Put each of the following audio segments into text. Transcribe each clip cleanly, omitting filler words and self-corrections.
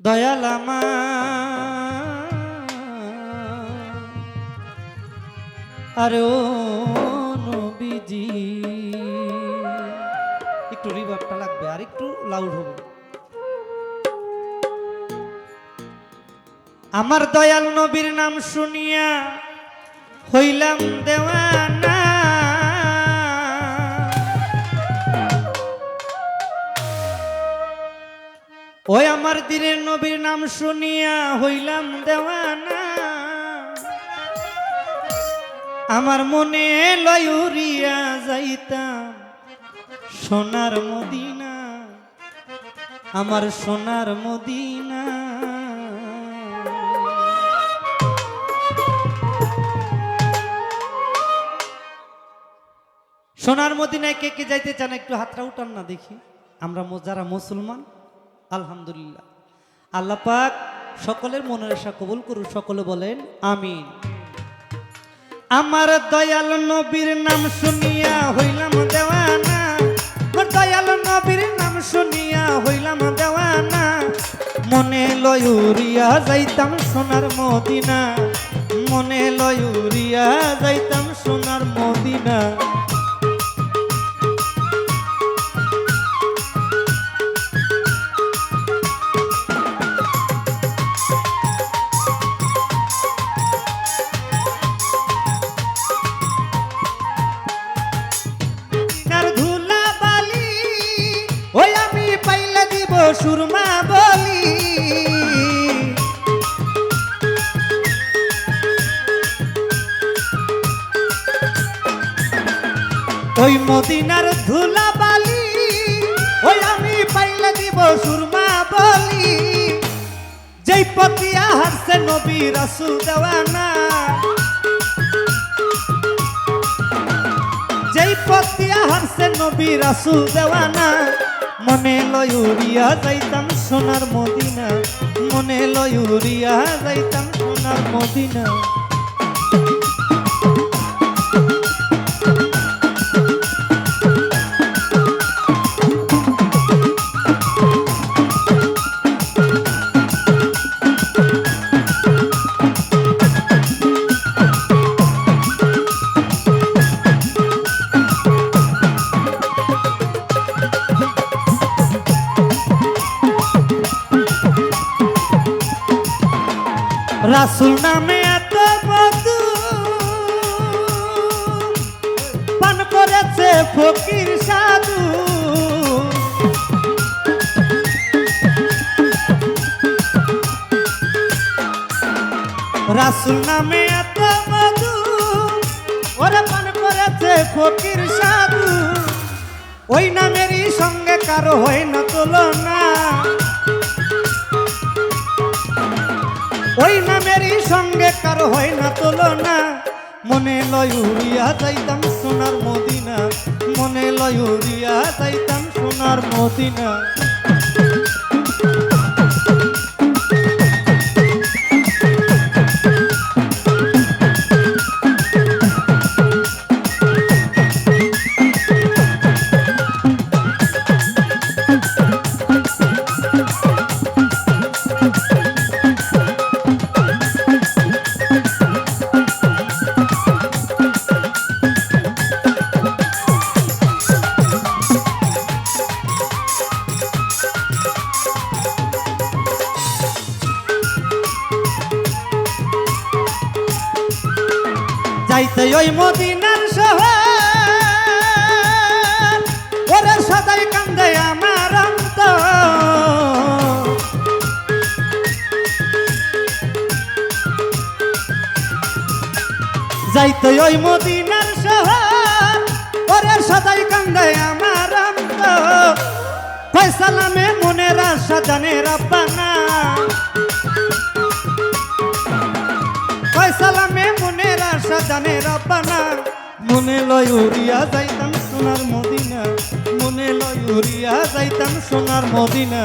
দয়াল আমার আরে ও নবীজি, একটু রিভার্বটা লাগবে আর একটু লাউড হবে। আমার দয়াল নবীর নাম শুনিয়া হইলাম দেওয়ানা, ওই আমার দিনের নবীর নাম শুনিয়া হইলাম দেওয়ানা। আমার মনে লয়ুরিয়া যাইতাম সোনার মদিনা, আমার সোনার মদিনা। সোনার মদিনায় কে কে যাইতে চান একটু হাতটা উঠান না দেখি। আমরা যারা মুসলমান আলহামদুলিল্লাহ, আল্লাহ পাক সকলের মনের আশা কবুল করুন, সকলে বলেন আমিন। আমার দয়াল নবীর নাম শুনিয়া হইলাম দেওয়ানা, আমার দয়াল নবীর নাম শুনিয়া হইলাম দেওয়ানা। মনে লয়ুরিয়া যাইতাম সোনার মদিনা, মনে লয়ুরিয়া যাইতাম সোনার মদিনা। ওই আমি পাইলে দিব সুরমা বলি, ওই মদিনার ধুলা বালি, ওই আমি পাইলে দিব সুরমা বলি। যেই পতিয়া হারছে নবী রাসূল দেওয়ানা, যেই পতিয়া হারছে নবী রাসূল দেওয়ানা। মনে লয়ুরিয়া যাইতাম সোনার মদিনা, মনে লয়ুরিয়া যাইতাম সোনার মদিনা। রাসূল নামে এত মধু পান করেছে ফকির সাধু, রাসূল নামে এত মধু ওরে পান করেছে ফকির সাধু। ওই নামেরই সঙ্গে কারো হয় না তুলনা, ওই নামেরই সঙ্গে কারো হয় না তুলনা। মনে লয়ুরিয়া যাইতাম সোনার মদিনা, মনে লয়ুরিয়া যাইতাম সোনার মদিনা। যাইতে ওই মদিনার শহর, ওরে সদাই কান্দে আমার অন্তর। যাইতে ওই মদিনার শহর, ওরে সদাই কান্দে আমার অন্তর। ফয়সালামে মনের আশা জানে রাব্বানা, ফয়সালামে মনের আশা জানে রাব্বানা। মনে লয়ুরিয়া যাইতাম সোনার মদিনা, মনে লয়ুরিয়া যাইতাম সোনার মদিনা।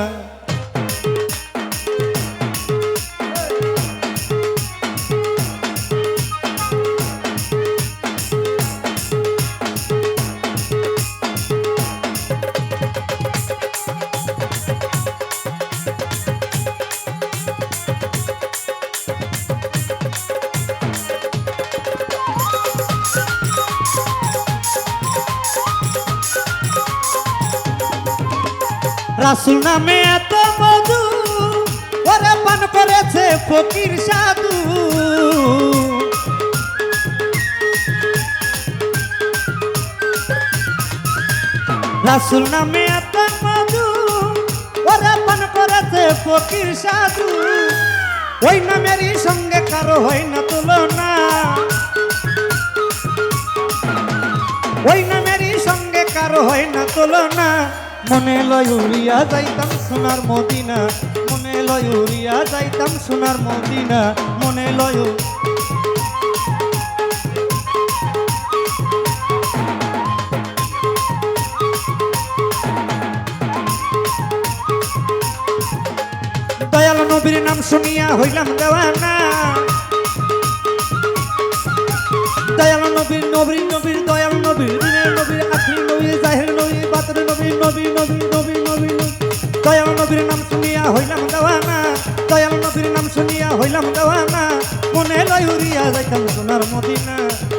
রাসূল নামে এত মধু ওরে পান করেছে ফকির সাধু। রাসূল নামে এত মধু ওরে পান করেছে ফকির সাধু। ওই নামেরই সঙ্গে কারো হয় না তুলনা, ওই নামেরই সঙ্গে কারো হয় না তুলনা। মনে লয় উড়িয়া যাইতাম সোনার মদিনা, মনে লয় উড়িয়া যাইতাম সোনার মদিনা, মনে লয়। দয়াল নবীর নাম শুনিয়া হইলাম দেওয়ানা, দয়াল নবীর নবীর নবীর দয়াল নবীর দিনের নবীর আখির নবীর জাহির নবীর বাতের নবীর নবীর নবীর নবীর নবীর দয়াল নবীর নাম শুনিয়া হইলাম দেওয়ানা, দয়াল নবীর নাম শুনিয়া হইলাম দেওয়ানা। মনে লয় উড়িয়া যাইতাম সোনার মদিনা,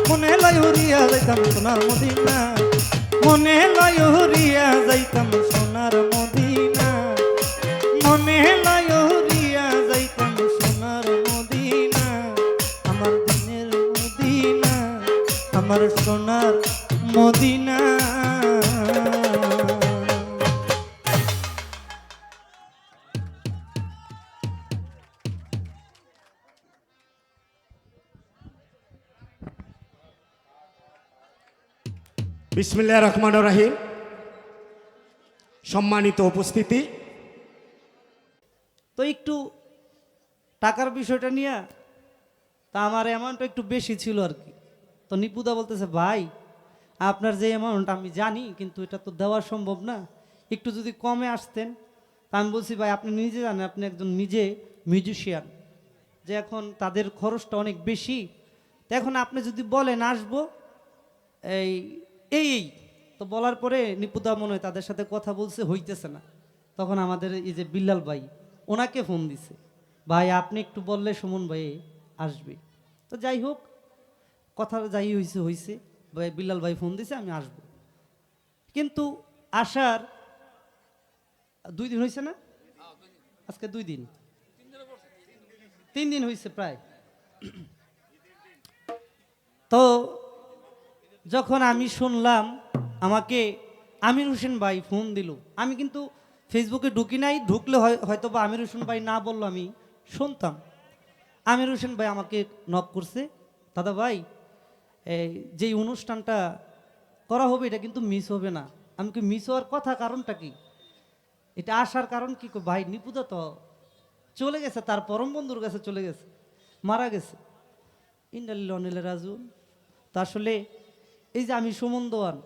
মনে লয় উড়িয়া যাইতাম সোনার মদিনা, মনে লয় উড়িয়া যাইতাম সোনার মদিনা, মনে লয় উড়িয়া যাইতাম সোনার মদিনা। আমার দিনের মদিনা, আমার সোনার মদিনা। বিসমিল্লাহির রহমানির রহিম। সম্মানিত উপস্থিতি, তো একটু টাকার বিষয়টা নিয়ে তা আমার অ্যামাউন্টটা একটু বেশি ছিল আর কি। তো নিপুদা বলতেছে ভাই আপনার যে অ্যামাউন্ট আমি জানি কিন্তু এটা তো দেওয়া সম্ভব না, একটু যদি কমে আসতেন। তা আমি বলছি ভাই আপনি নিজে জানেন আপনি একজন নিজে মিউজিশিয়ান, যে এখন তাদের খরচটা অনেক বেশি। তো এখন আপনি যদি বলেন আসবো এই এই এই তো বলার পরে নিপুদা মনে হয় তাদের সাথে কথা বলছে, হইতেছে না। তখন আমাদের এই যে বিল্লাল ভাই ওনাকে ফোন দিছে, ভাই আপনি একটু বললে সুমন ভাই আসবে। তো যাই হোক কথা যাই হয়েছে হয়েছে, ভাই বিল্লাল ভাই ফোন দিছে আমি আসব। কিন্তু আসার 2 দিন হয়েছে না, আজকে 2 দিন 3 দিন হয়েছে প্রায়। তো যখন আমি শুনলাম আমাকে আমির হোসেন ভাই ফোন দিল, আমি কিন্তু ফেসবুকে ঢুকি নাই, ঢুকলে হয়তো বা আমির হোসেন ভাই না বললো আমি শুনতাম। আমির হোসেন ভাই আমাকে নক করছে, দাদা ভাই এই যেই অনুষ্ঠানটা করা হবে এটা কিন্তু মিস হবে না। আমি কি মিস হওয়ার কথা কারণটা কি, এটা আসার কারণ কি? ভাই নিপুদা তো চলে গেছে, তার পরম বন্ধুর কাছে চলে গেছে, মারা গেছে। ইন্দালিল অনিলে রাজুন। তো আসলে এই যে আমি সুমন দেওয়ান,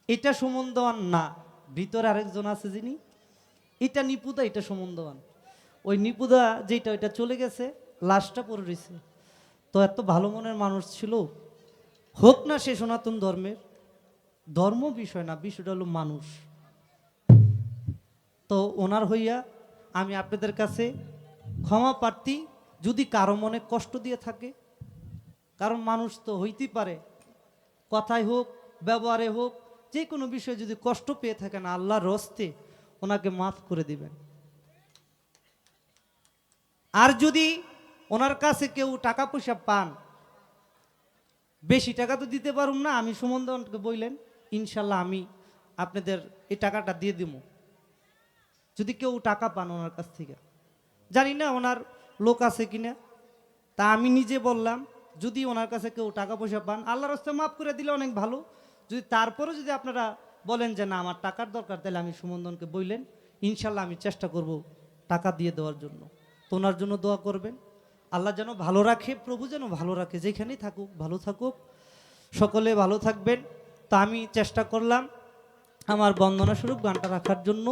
এটা সুমন দেওয়ান না, ভিতরে আরেকজন আছে যিনি, এটা নিপুদা, এটা সুমন দেওয়ান। ওই নিপুদা যেটা ওইটা চলে গেছে, লাশটা পড়ে রয়েছে। তো এত ভালো মনের মানুষ ছিল, হোক না সে সনাতন ধর্মের, ধর্ম বিষয় না, বিষয়টা হলো মানুষ। তো ওনার হইয়া আমি আপনাদের কাছে ক্ষমা প্রার্থী যদি কারো মনে কষ্ট দিয়ে থাকে, কারণ মানুষ তো হইতেই পারে, কথায় হোক ব্যবহারে হোক যে কোনো বিষয়ে যদি কষ্ট পেয়ে থাকেন আল্লাহর রস্তে ওনাকে মাফ করে দিবেন। আর যদি ওনার কাছে কেউ টাকা পয়সা পান, বেশি টাকা তো দিতে পারুম না, আমি সুমন দেওয়ানকে বললেন ইনশাল্লাহ আমি আপনাদের এই টাকাটা দিয়ে দিব। যদি কেউ টাকা পান ওনার কাছ থেকে, জানি না ওনার লোক আছে কিনা, তা আমি নিজে বললাম যদি ওনার কাছে কেউ টাকা পয়সা পান আল্লাহর রাস্তায় মাফ করে দিলে অনেক ভালো। যদি তারপরে যদি আপনারা বলেন যে না আমার টাকার দরকার, তাহলে আমি সুমনদনকে বললেন ইনশাল্লাহ আমি চেষ্টা করব টাকা দিয়ে দেওয়ার জন্য। তো ওনার জন্য দোয়া করবেন, আল্লাহ যেন ভালো রাখে, প্রভু যেন ভালো রাখে, যেখানেই থাকুক ভালো থাকুক, সকলে ভালো থাকবেন। তা আমি চেষ্টা করলাম আমার বন্দনা স্বরূপ গানটা রাখার জন্য।